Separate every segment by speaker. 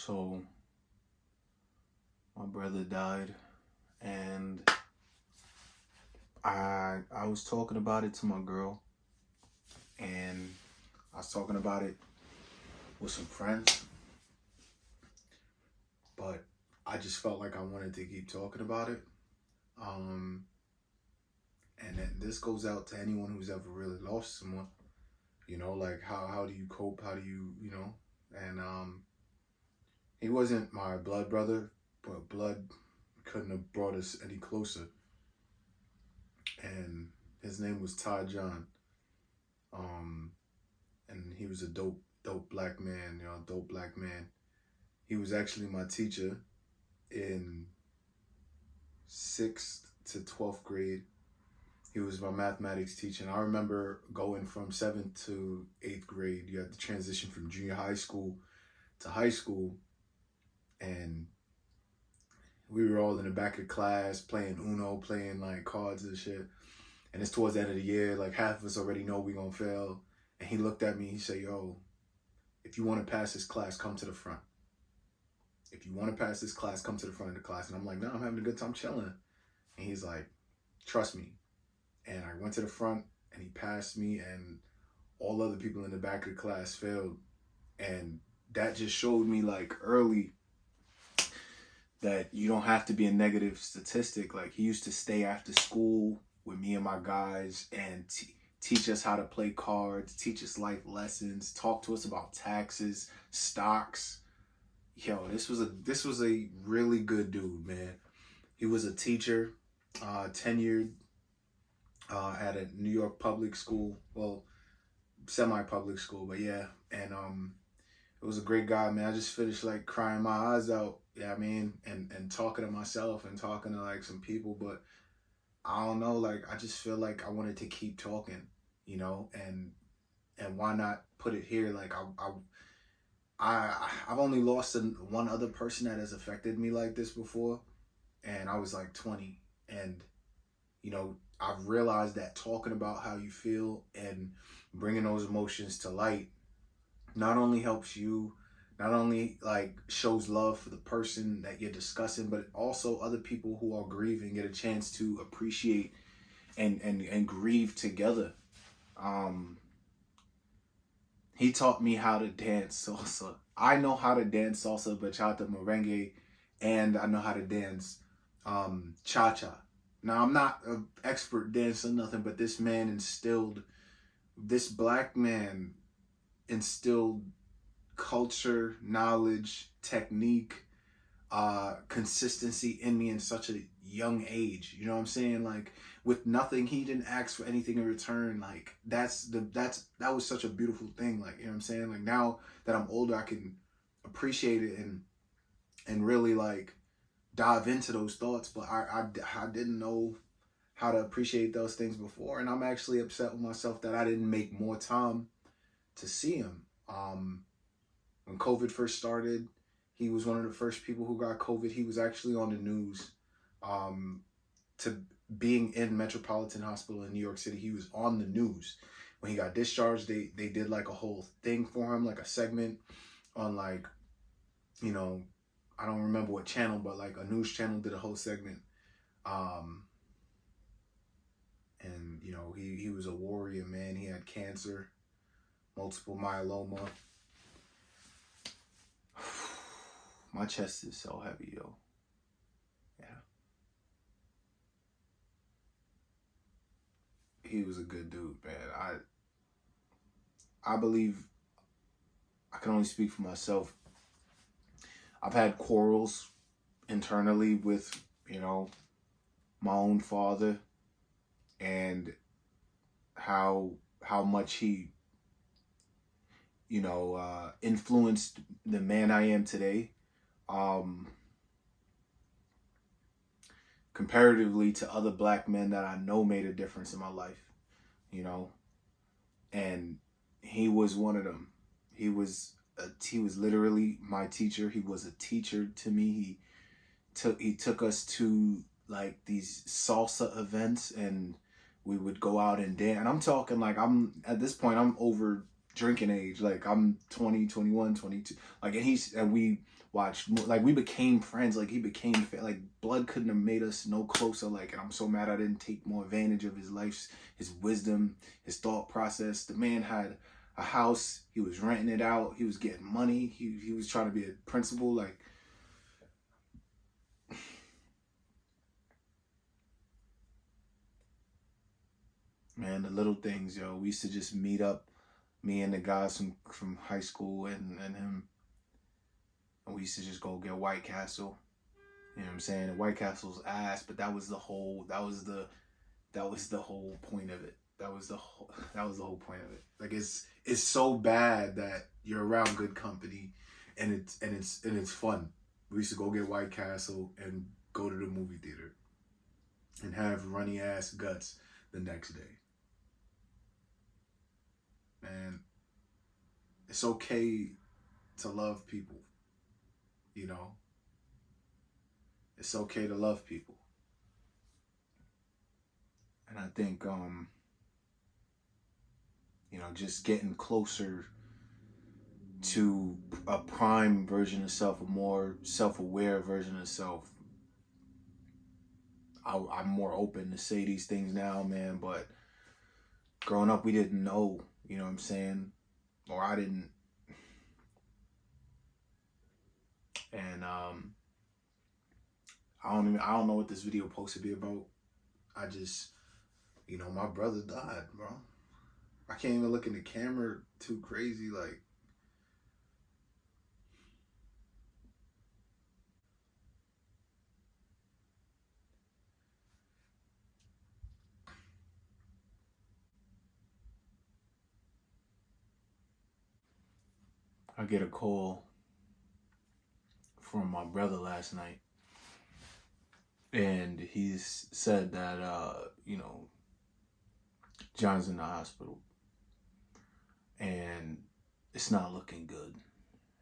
Speaker 1: So my brother died, and I was talking about it to my girl, and I was talking about it with some friends, but I just felt like I wanted to keep talking about it. Um, and then this goes out to anyone who's ever really lost someone. Like how do you cope? How do you? And he wasn't my blood brother, but blood couldn't have brought us any closer. And his name was Todd John. Um, and he was a dope black man, dope black man. He was actually my teacher in 6th to 12th grade. He was my mathematics teacher. And I remember going from 7th to 8th grade. You had to transition from junior high school to high school. And we were all in the back of class playing Uno, playing like cards and shit. And it's towards the end of the year, like half of us already know we gonna fail. And he looked at me, he said, yo, if you wanna pass this class, come to the front. If you wanna pass this class, come to the front of the class. And I'm like, no, I'm having a good time chilling. And he's like, trust me. And I went to the front and he passed me, and all other people in the back of the class failed. And that just showed me like early that you don't have to be a negative statistic. Like, he used to stay after school with me and my guys and teach us how to play cards, teach us life lessons, talk to us about taxes, stocks. Yo, this was a really good dude, man. He was a teacher, tenured at a New York public school, well, semi-public school, but yeah. And it was a great guy, man. I just finished like crying my eyes out, yeah, I mean, and talking to myself and talking to like some people, but I don't know, like I just feel like I wanted to keep talking, and why not put it here? Like I've only lost one other person that has affected me like this before, and I was like 20, and I've realized that talking about how you feel and bringing those emotions to light not only helps you, not only like shows love for the person that you're discussing, but also other people who are grieving get a chance to appreciate and grieve together. He taught me how to dance salsa. I know how to dance salsa, bachata, merengue, and I know how to dance cha-cha. Now, I'm not an expert dancer, nothing, but this black man instilled culture, knowledge, technique, consistency in me in such a young age. You know what I'm saying? Like, with nothing, he didn't ask for anything in return. Like, that was such a beautiful thing. Like, you know what I'm saying? Like, now that I'm older, I can appreciate it and really like dive into those thoughts, but I didn't know how to appreciate those things before, and I'm actually upset with myself that I didn't make more time to see him. When COVID first started, he was one of the first people who got COVID. He was actually on the news, to being in Metropolitan Hospital in New York City. He was on the news. When he got discharged, they did like a whole thing for him, like a segment on like, I don't remember what channel, but like a news channel did a whole segment. And he was a warrior, man. He had cancer, multiple myeloma. My chest is so heavy, yo. Yeah. He was a good dude, man. I believe I can only speak for myself. I've had quarrels internally with, my own father, and how much he, influenced the man I am today. Comparatively to other black men that I know made a difference in my life, and he was one of them. He was literally my teacher. He was a teacher to me. He took us to like these salsa events, and we would go out and dance. And I'm talking like, at this point, I'm over drinking age. Like, I'm 20, 21, 22. Like, and we like we became friends. Like he became like blood couldn't have made us no closer. Like, and I'm so mad I didn't take more advantage of his life, his wisdom, his thought process. The man had a house. He was renting it out. He was getting money. He was trying to be a principal. Like, man, the little things, yo. We used to just meet up, me and the guys from high school and him. And we used to just go get White Castle. You know what I'm saying? And White Castle's ass, but that was the whole point of it. That was the whole point of it. Like it's so bad that you're around good company and it's fun. We used to go get White Castle and go to the movie theater and have runny ass guts the next day. Man, it's okay to love people, you know? It's okay to love people. And I think, just getting closer to a prime version of self, a more self-aware version of self. I'm more open to say these things now, man, but growing up, we didn't know, you know what I'm saying? Or I didn't. And I don't know what this video supposed to be about. I just, my brother died, bro. I can't even look in the camera too crazy, like. I get a call from my brother last night. And he's said that, John's in the hospital. And it's not looking good.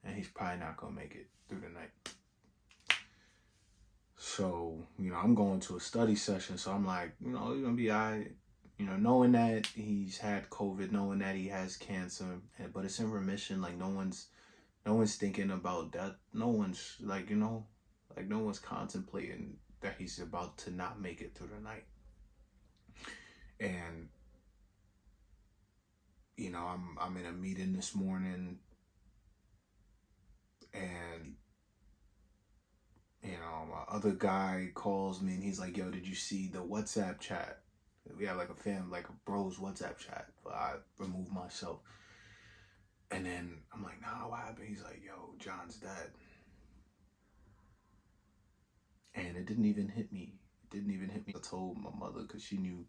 Speaker 1: And he's probably not going to make it through the night. So, I'm going to a study session. So I'm like, he's going to be all right. Knowing that he's had COVID, knowing that he has cancer, but it's in remission. Like no one's thinking about that. No one's no one's contemplating that he's about to not make it through the night. And, I'm in a meeting this morning and, my other guy calls me and he's like, yo, did you see the WhatsApp chat? We have like a bros WhatsApp chat, but I removed myself. And then I'm like, nah, what happened? He's like, yo, John's dead. And it didn't even hit me. I told my mother because she knew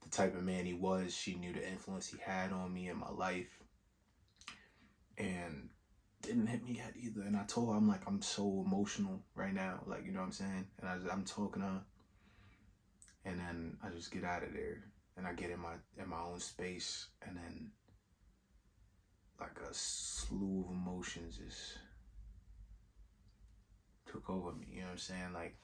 Speaker 1: the type of man he was. She knew the influence he had on me in my life. And didn't hit me yet either. And I told her, I'm like, I'm so emotional right now. Like, you know what I'm saying? And I'm talking to her. And then I just get out of there. And I get in my own space. And then like a slew of emotions just took over me. You know what I'm saying? Like,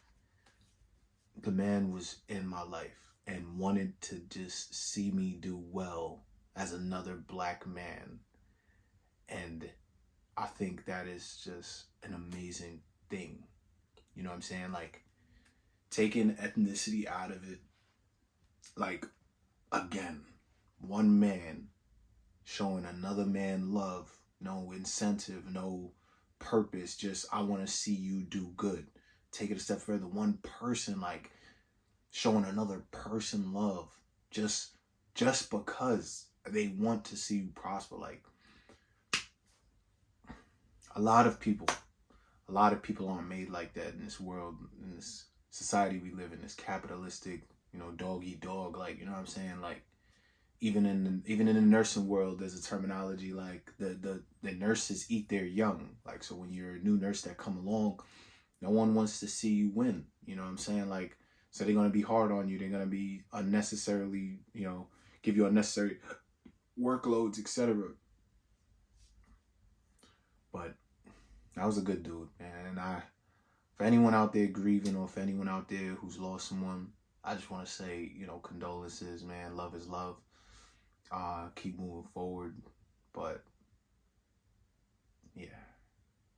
Speaker 1: the man was in my life and wanted to just see me do well as another black man. And I think that is just an amazing thing. You know what I'm saying? Like, taking ethnicity out of it, like, again, one man showing another man love, no incentive, no purpose, just I want to see you do good. Take it a step further, one person like showing another person love just because they want to see you prosper. Like, a lot of people aren't made like that in this world, in this society we live in, this capitalistic, dog eat dog, like, you know what I'm saying? Like, even in the nursing world, there's a terminology like the nurses eat their young. Like, so when you're a new nurse that come along, no one wants to see you win. You know what I'm saying? Like, so they're going to be hard on you. They're going to be unnecessarily, give you unnecessary workloads, etc. But that was a good dude, man. And for anyone out there grieving, or for anyone out there who's lost someone, I just want to say, condolences, man. Love is love. Keep moving forward. But yeah,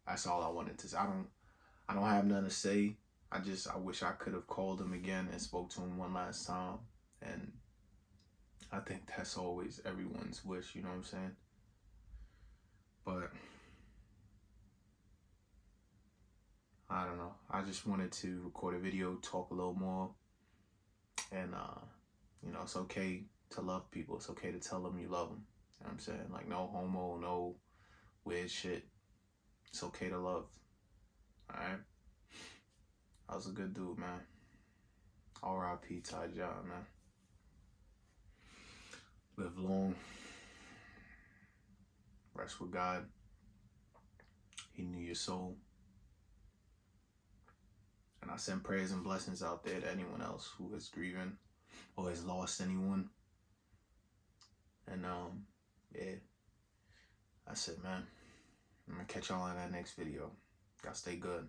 Speaker 1: That's all I wanted to say. I don't have nothing to say. I wish I could have called him again and spoke to him one last time. And I think that's always everyone's wish, you know what I'm saying? But I don't know. I just wanted to record a video, talk a little more. And, you know, it's okay to love people. It's okay to tell them you love them. You know what I'm saying? Like, no homo, no weird shit. It's okay to love. Alright? I was a good dude, man. R.I.P. Ty John, man. Live long. Rest with God. He knew your soul. And I send prayers and blessings out there to anyone else who is grieving or has lost anyone. And, yeah. That's it, man. I'm gonna catch y'all in that next video. Y'all stay good.